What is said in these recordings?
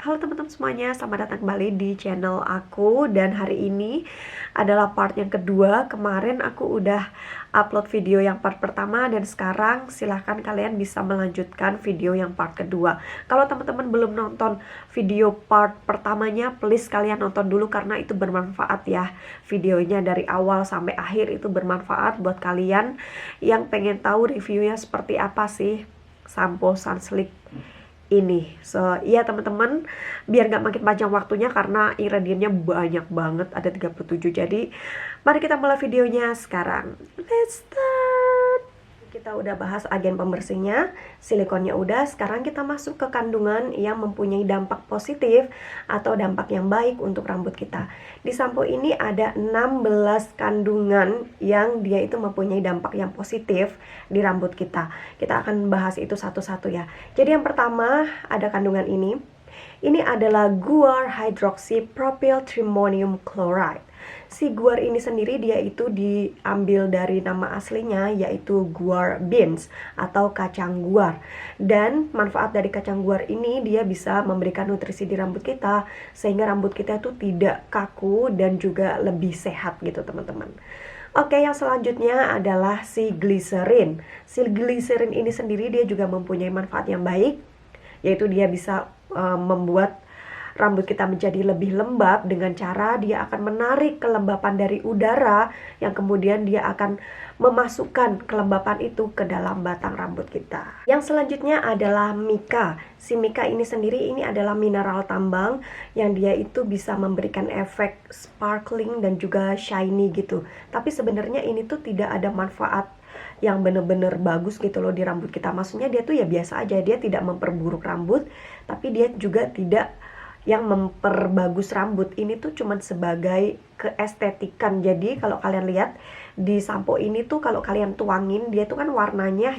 Halo teman-teman semuanya, selamat datang kembali di channel aku. Dan hari ini adalah part yang kedua. Kemarin aku udah upload video yang part pertama, dan sekarang silahkan kalian bisa melanjutkan video yang part kedua. Kalau teman-teman belum nonton video part pertamanya, please kalian nonton dulu karena itu bermanfaat ya. Videonya dari awal sampai akhir itu bermanfaat buat kalian yang pengen tahu reviewnya seperti apa sih sampo Sunslick ini. So iya teman-teman, biar gak makin panjang waktunya karena ingredientnya banyak banget, ada 37. Jadi mari kita mulai videonya sekarang. Let's start. Kita udah bahas agen pembersihnya, silikonnya udah. Sekarang kita masuk ke kandungan yang mempunyai dampak positif atau dampak yang baik untuk rambut kita. Di sampo ini ada 16 kandungan yang dia itu mempunyai dampak yang positif di rambut kita. Kita akan bahas itu satu-satu ya. Jadi yang pertama ada kandungan ini. Ini adalah guar hydroxypropyl trimonium chloride. Si guar ini sendiri dia itu diambil dari nama aslinya yaitu guar beans atau kacang guar. Dan manfaat dari kacang guar ini dia bisa memberikan nutrisi di rambut kita sehingga rambut kita itu tidak kaku dan juga lebih sehat gitu teman-teman. Oke, yang selanjutnya adalah si glycerin. Si glycerin ini sendiri dia juga mempunyai manfaat yang baik, yaitu dia bisa membuat rambut kita menjadi lebih lembab dengan cara dia akan menarik kelembapan dari udara yang kemudian dia akan memasukkan kelembapan itu ke dalam batang rambut kita. Yang selanjutnya adalah mica. Si mica ini sendiri ini adalah mineral tambang yang dia itu bisa memberikan efek sparkling dan juga shiny gitu. Tapi sebenarnya ini tuh tidak ada manfaat yang bener-bener bagus gitu loh di rambut kita. Maksudnya dia tuh ya biasa aja, dia tidak memperburuk rambut, tapi dia juga tidak yang memperbagus rambut. Ini tuh cuman sebagai keestetikan. Jadi kalau kalian lihat di sampo ini tuh kalau kalian tuangin, dia tuh kan warnanya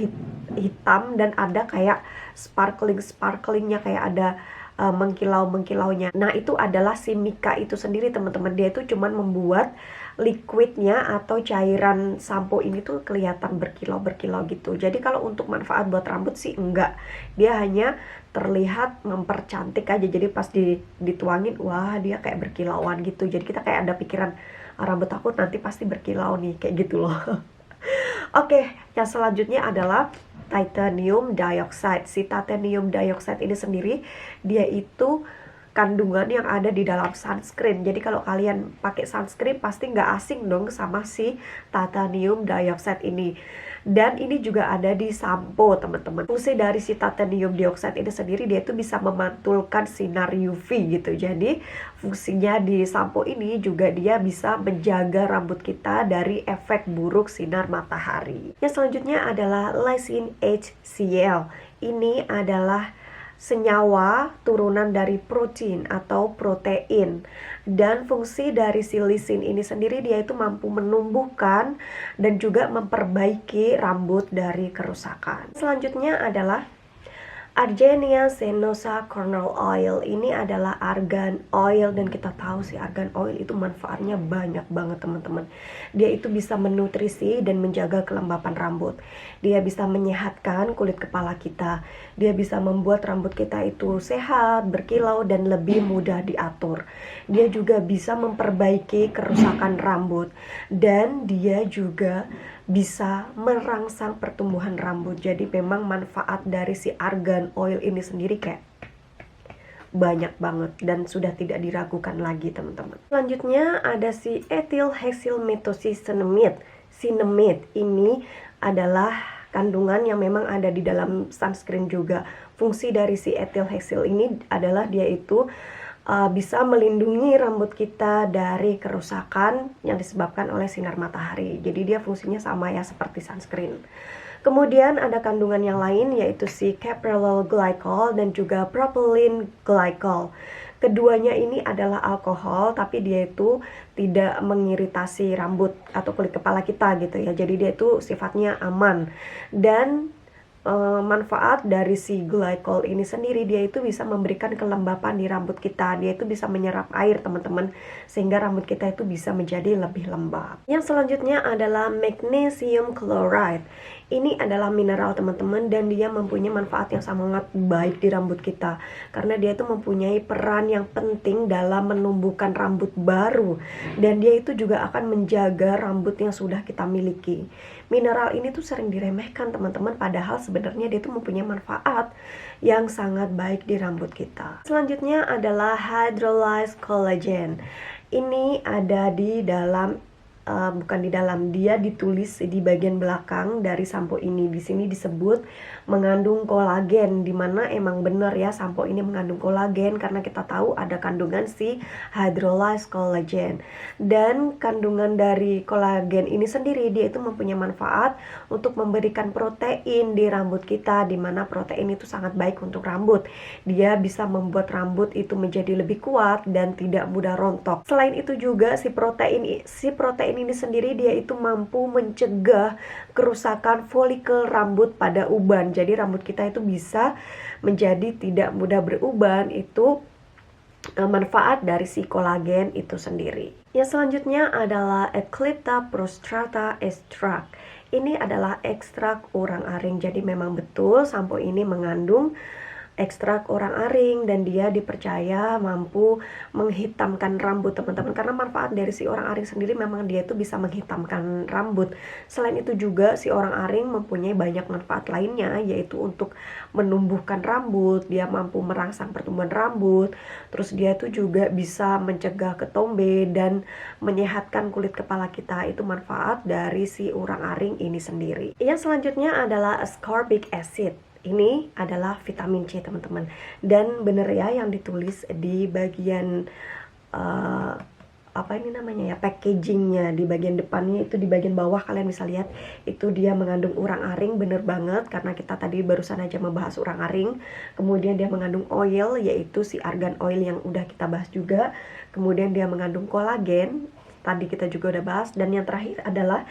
hitam dan ada kayak sparklingnya, kayak ada mengkilau-mengkilaunya. Nah itu adalah si mica itu sendiri teman-teman. Dia itu cuman membuat liquidnya atau cairan sampo ini tuh kelihatan berkilau-berkilau gitu. Jadi kalau untuk manfaat buat rambut sih enggak. Dia hanya terlihat mempercantik aja. Jadi pas dituangin, wah dia kayak berkilauan gitu. Jadi kita kayak ada pikiran, rambut aku nanti pasti berkilau nih, kayak gitu loh. Oke, yang selanjutnya adalah titanium dioxide. Si titanium dioxide ini sendiri dia itu kandungan yang ada di dalam sunscreen. Jadi kalau kalian pakai sunscreen pasti nggak asing dong sama si titanium dioxide ini. Dan ini juga ada di sampo teman-teman. Fungsi dari si titanium dioxide ini sendiri dia itu bisa memantulkan sinar UV gitu. Jadi fungsinya di sampo ini juga dia bisa menjaga rambut kita dari efek buruk sinar matahari. Yang selanjutnya adalah lysine HCl. Ini adalah senyawa turunan dari protein atau protein, dan fungsi dari si lysine ini sendiri dia itu mampu menumbuhkan dan juga memperbaiki rambut dari kerusakan. Selanjutnya adalah Argenia senosa kernel oil. Ini adalah argan oil, dan kita tahu sih argan oil itu manfaatnya banyak banget teman-teman. Dia itu bisa menutrisi dan menjaga kelembapan rambut. Dia bisa menyehatkan kulit kepala kita. Dia bisa membuat rambut kita itu sehat, berkilau, dan lebih mudah diatur. Dia juga bisa memperbaiki kerusakan rambut, dan dia juga bisa merangsang pertumbuhan rambut. Jadi memang manfaat dari si argan oil ini sendiri kayak banyak banget dan sudah tidak diragukan lagi teman-teman. Selanjutnya ada si ethyl hexylmethoxycinnamide. Cinnamide ini adalah kandungan yang memang ada di dalam sunscreen juga. Fungsi dari si ethyl hexyl ini adalah dia itu bisa melindungi rambut kita dari kerusakan yang disebabkan oleh sinar matahari. Jadi dia fungsinya sama ya seperti sunscreen. Kemudian ada kandungan yang lain yaitu si caprylyl glycol dan juga propylene glycol. Keduanya ini adalah alkohol, tapi dia itu tidak mengiritasi rambut atau kulit kepala kita gitu ya. Jadi dia itu sifatnya aman. Dan manfaat dari si glycol ini sendiri, dia itu bisa memberikan kelembapan di rambut kita. Dia itu bisa menyerap air teman-teman, sehingga rambut kita itu bisa menjadi lebih lembab. Yang selanjutnya adalah magnesium chloride. Ini adalah mineral teman-teman, dan dia mempunyai manfaat yang sangat baik di rambut kita, karena dia itu mempunyai peran yang penting dalam menumbuhkan rambut baru, dan dia itu juga akan menjaga rambut yang sudah kita miliki. Mineral ini tuh sering diremehkan teman-teman, padahal sebenarnya dia tuh mempunyai manfaat yang sangat baik di rambut kita. Selanjutnya adalah hydrolyzed collagen. Ini ada di dalam bukan di dalam, dia ditulis di bagian belakang dari sampo ini. Di sini disebut mengandung kolagen, dimana emang benar ya, sampo ini mengandung kolagen karena kita tahu ada kandungan si hydrolyzed collagen. Dan kandungan dari kolagen ini sendiri, dia itu mempunyai manfaat untuk memberikan protein di rambut kita, dimana protein itu sangat baik untuk rambut. Dia bisa membuat rambut itu menjadi lebih kuat dan tidak mudah rontok. Selain itu juga si protein ini sendiri, dia itu mampu mencegah kerusakan folikel rambut pada uban. Jadi rambut kita itu bisa menjadi tidak mudah beruban. Itu manfaat dari si kolagen itu sendiri. Yang selanjutnya adalah Eclipta prostrata extract. Ini adalah ekstrak orang-aring. Jadi memang betul sampo ini mengandung ekstrak orang-aring, dan dia dipercaya mampu menghitamkan rambut teman-teman, karena manfaat dari si orang-aring sendiri memang dia itu bisa menghitamkan rambut. Selain itu juga si orang-aring mempunyai banyak manfaat lainnya, yaitu untuk menumbuhkan rambut, dia mampu merangsang pertumbuhan rambut, terus dia itu juga bisa mencegah ketombe dan menyehatkan kulit kepala kita. Itu manfaat dari si orang-aring ini sendiri. Yang selanjutnya adalah ascorbic acid. Ini adalah vitamin C teman-teman, dan bener ya yang ditulis di bagian apa ini namanya ya, packagingnya, di bagian depannya itu, di bagian bawah kalian bisa lihat itu dia mengandung urang-aring. Bener banget, karena kita tadi barusan aja membahas urang-aring. Kemudian dia mengandung oil, yaitu si argan oil yang udah kita bahas juga. Kemudian dia mengandung kolagen, tadi kita juga udah bahas. Dan yang terakhir adalah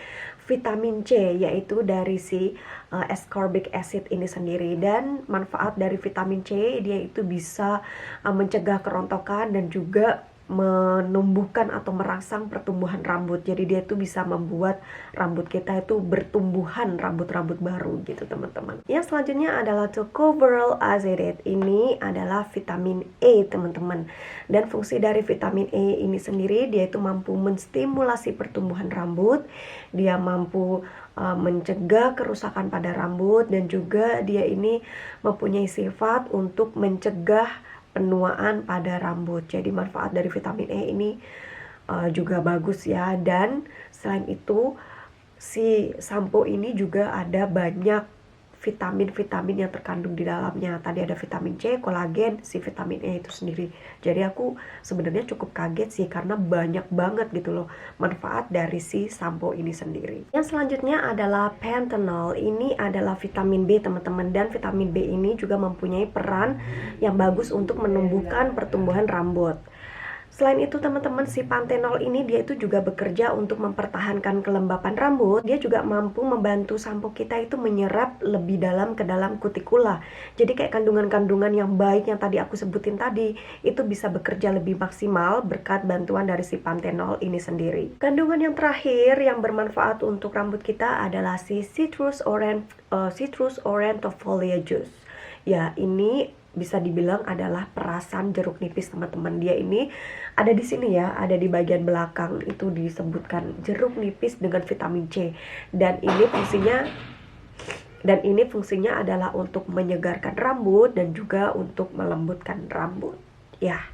vitamin C, yaitu dari si ascorbic acid ini sendiri. Dan manfaat dari vitamin C, dia itu bisa mencegah kerontokan dan juga menumbuhkan atau merangsang pertumbuhan rambut. Jadi dia itu bisa membuat rambut kita itu bertumbuhan rambut-rambut baru gitu teman-teman. Yang selanjutnya adalah tocopherol acetate. Ini adalah vitamin E teman-teman. Dan fungsi dari vitamin E ini sendiri, dia itu mampu menstimulasi pertumbuhan rambut, dia mampu mencegah kerusakan pada rambut, dan juga dia ini mempunyai sifat untuk mencegah penuaan pada rambut. Jadi manfaat dari vitamin E ini juga bagus ya. Dan selain itu si sampo ini juga ada banyak vitamin-vitamin yang terkandung di dalamnya. Tadi ada vitamin C, kolagen, si vitamin E itu sendiri. Jadi aku sebenarnya cukup kaget sih, karena banyak banget gitu loh manfaat dari si sampo ini sendiri. Yang selanjutnya adalah panthenol. Ini adalah vitamin B teman-teman, dan vitamin B ini juga mempunyai peran yang bagus untuk menumbuhkan pertumbuhan rambut. Selain itu teman-teman, si panthenol ini dia itu juga bekerja untuk mempertahankan kelembapan rambut. Dia juga mampu membantu sampo kita itu menyerap lebih dalam ke dalam kutikula. Jadi kayak kandungan-kandungan yang baik yang tadi aku sebutin tadi, itu bisa bekerja lebih maksimal berkat bantuan dari si panthenol ini sendiri. Kandungan yang terakhir yang bermanfaat untuk rambut kita adalah si citrus orantofolia juice. Ya, ini bisa dibilang adalah perasan jeruk nipis teman-teman. Dia ini ada di sini ya, ada di bagian belakang itu disebutkan jeruk nipis dengan vitamin C. Dan ini fungsinya adalah untuk menyegarkan rambut dan juga untuk melembutkan rambut. Ya.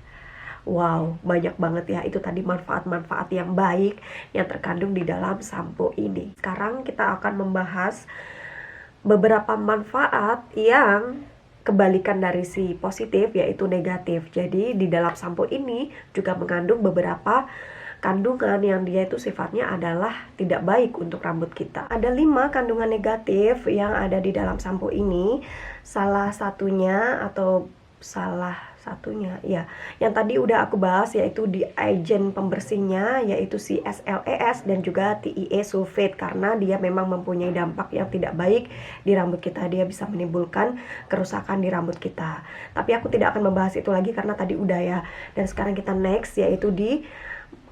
Wow, banyak banget ya. Itu tadi manfaat-manfaat yang baik yang terkandung di dalam sampo ini. Sekarang kita akan membahas beberapa manfaat yang kebalikan dari si positif, yaitu negatif. Jadi di dalam sampo ini juga mengandung beberapa kandungan yang dia itu sifatnya adalah tidak baik untuk rambut kita. Ada 5 kandungan negatif yang ada di dalam sampo ini. Salah satunya atau salah satunya ya, yang tadi udah aku bahas yaitu di agen pembersihnya yaitu si SLES dan juga TIE sulfate, karena dia memang mempunyai dampak yang tidak baik di rambut kita. Dia bisa menimbulkan kerusakan di rambut kita, tapi aku tidak akan membahas itu lagi karena tadi udah ya. Dan sekarang kita next yaitu di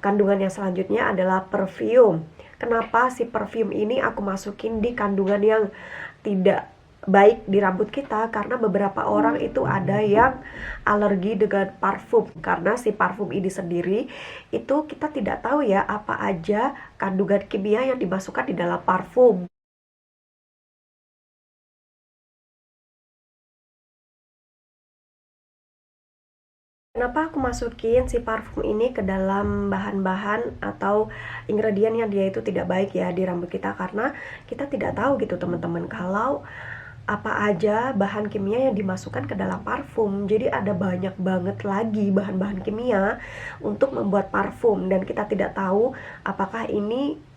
kandungan yang selanjutnya adalah perfume. Kenapa si perfume ini aku masukin di kandungan yang tidak baik di rambut kita? Karena beberapa orang itu ada yang alergi dengan parfum, karena si parfum ini sendiri itu kita tidak tahu ya apa aja kandungan kimia yang dimasukkan di dalam parfum. Kenapa aku masukin si parfum ini ke dalam bahan-bahan atau ingredient yang dia itu tidak baik ya di rambut kita? Karena kita tidak tahu gitu teman-teman kalau apa aja bahan kimia yang dimasukkan ke dalam parfum. Jadi ada banyak banget lagi bahan-bahan kimia untuk membuat parfum, dan kita tidak tahu apakah ini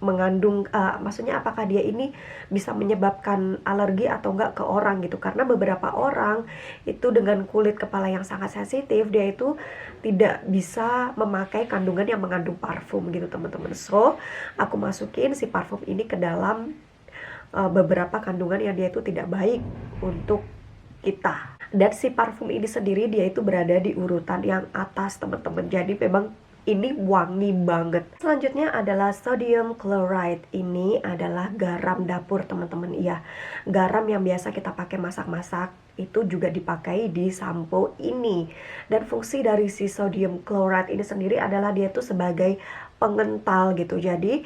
mengandung maksudnya apakah dia ini bisa menyebabkan alergi atau enggak ke orang gitu. Karena beberapa orang itu dengan kulit kepala yang sangat sensitif, dia itu tidak bisa memakai kandungan yang mengandung parfum gitu teman-teman. So aku masukin si parfum ini ke dalam beberapa kandungan yang dia itu tidak baik untuk kita. Dan si parfum ini sendiri dia itu berada di urutan yang atas teman-teman, jadi memang ini wangi banget. Selanjutnya adalah sodium chloride. Ini adalah garam dapur teman-teman. Iya, garam yang biasa kita pakai masak-masak itu juga dipakai di sampo ini. Dan fungsi dari si sodium chloride ini sendiri adalah dia tuh sebagai pengental gitu. Jadi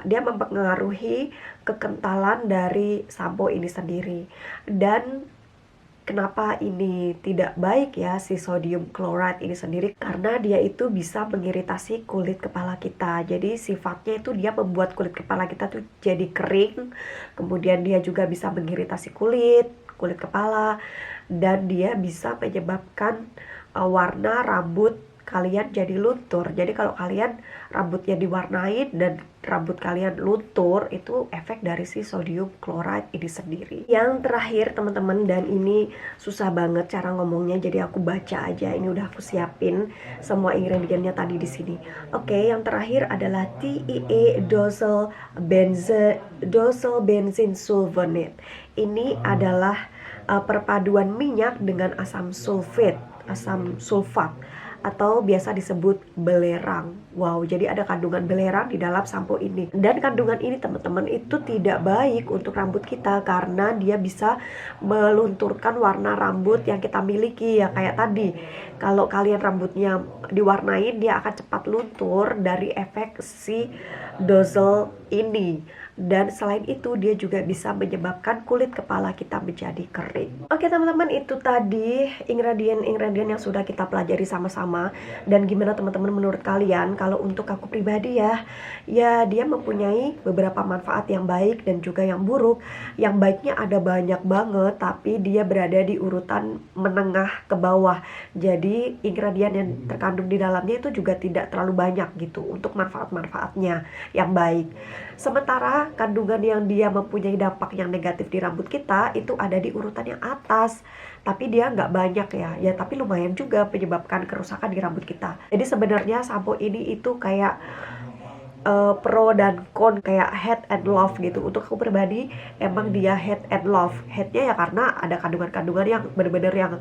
dia mempengaruhi kekentalan dari sampo ini sendiri. Dan kenapa ini tidak baik ya si sodium chloride ini sendiri? Karena dia itu bisa mengiritasi kulit kepala kita. Jadi sifatnya itu dia membuat kulit kepala kita tuh jadi kering. Kemudian dia juga bisa mengiritasi kulit kepala, dan dia bisa menyebabkan warna rambut kalian jadi luntur. Jadi kalau kalian rambutnya diwarnain dan rambut kalian luntur, itu efek dari si sodium chloride ini sendiri. Yang terakhir teman-teman, dan ini susah banget cara ngomongnya, jadi aku baca aja. Ini udah aku siapin semua ingredientnya tadi di sini. Oke, yang terakhir adalah TIE dosyl benzene sulfonate. Ini adalah perpaduan minyak dengan asam sulfat atau biasa disebut belerang. Wow, jadi ada kandungan belerang di dalam sampo ini. Dan kandungan ini teman-teman itu tidak baik untuk rambut kita karena dia bisa melunturkan warna rambut yang kita miliki ya, kayak tadi. Kalau kalian rambutnya diwarnain, dia akan cepat luntur dari efek si dosyl ini. Dan selain itu dia juga bisa menyebabkan kulit kepala kita menjadi kering. Oke teman-teman, itu tadi ingredient-ingredient yang sudah kita pelajari sama-sama. Dan gimana teman-teman menurut kalian? Kalau untuk aku pribadi ya dia mempunyai beberapa manfaat yang baik dan juga yang buruk. Yang baiknya ada banyak banget, tapi dia berada di urutan menengah ke bawah. Jadi ingredient yang terkandung di dalamnya itu juga tidak terlalu banyak gitu untuk manfaat-manfaatnya yang baik. Sementara kandungan yang dia mempunyai dampak yang negatif di rambut kita itu ada di urutan yang atas, tapi dia nggak banyak ya tapi lumayan juga menyebabkan kerusakan di rambut kita. Jadi sebenarnya sampo ini itu kayak pro dan con, kayak head and love gitu. Untuk aku pribadi emang dia head and love. Headnya ya karena ada kandungan-kandungan yang bener-bener yang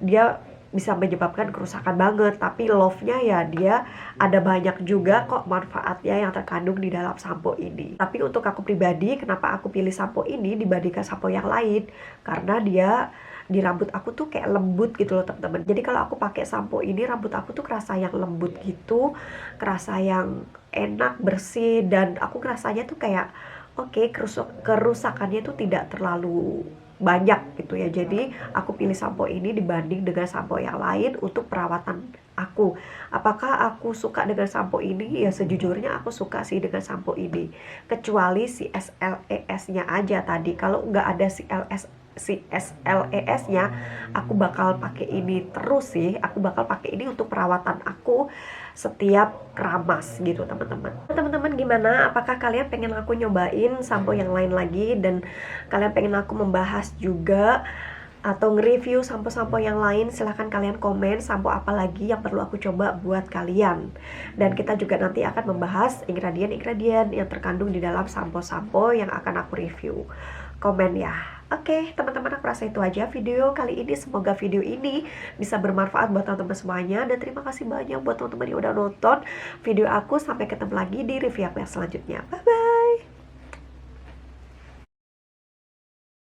dia bisa menyebabkan kerusakan banget, tapi love-nya ya dia ada banyak juga kok manfaatnya yang terkandung di dalam sampo ini. Tapi untuk aku pribadi, kenapa aku pilih sampo ini dibandingkan sampo yang lain? Karena dia di rambut aku tuh kayak lembut gitu loh teman-teman. Jadi kalau aku pakai sampo ini, rambut aku tuh kerasa yang lembut gitu, kerasa yang enak, bersih, dan aku ngerasanya tuh kayak oke, kerusakannya tuh tidak terlalu banyak gitu ya. Jadi aku pilih sampo ini dibanding dengan sampo yang lain untuk perawatan aku. Apakah aku suka dengan sampo ini? Ya sejujurnya aku suka sih dengan sampo ini, kecuali si SLES-nya aja tadi. Kalau nggak ada si SLES-nya, aku bakal pakai ini terus sih. Aku bakal pakai ini untuk perawatan aku setiap keramas gitu teman-teman. Teman-teman gimana? Apakah kalian pengen aku nyobain sampo yang lain lagi, dan kalian pengen aku membahas juga atau nge-review sampo-sampo yang lain, silahkan kalian komen sampo apa lagi yang perlu aku coba buat kalian. Dan kita juga nanti akan membahas ingredient-ingredient yang terkandung di dalam sampo-sampo yang akan aku review. Komen ya. Oke, teman-teman, aku rasa itu aja video kali ini. Semoga video ini bisa bermanfaat buat teman-teman semuanya. Dan terima kasih banyak buat teman-teman yang udah nonton video aku. Sampai ketemu lagi di review aku yang selanjutnya. Bye-bye.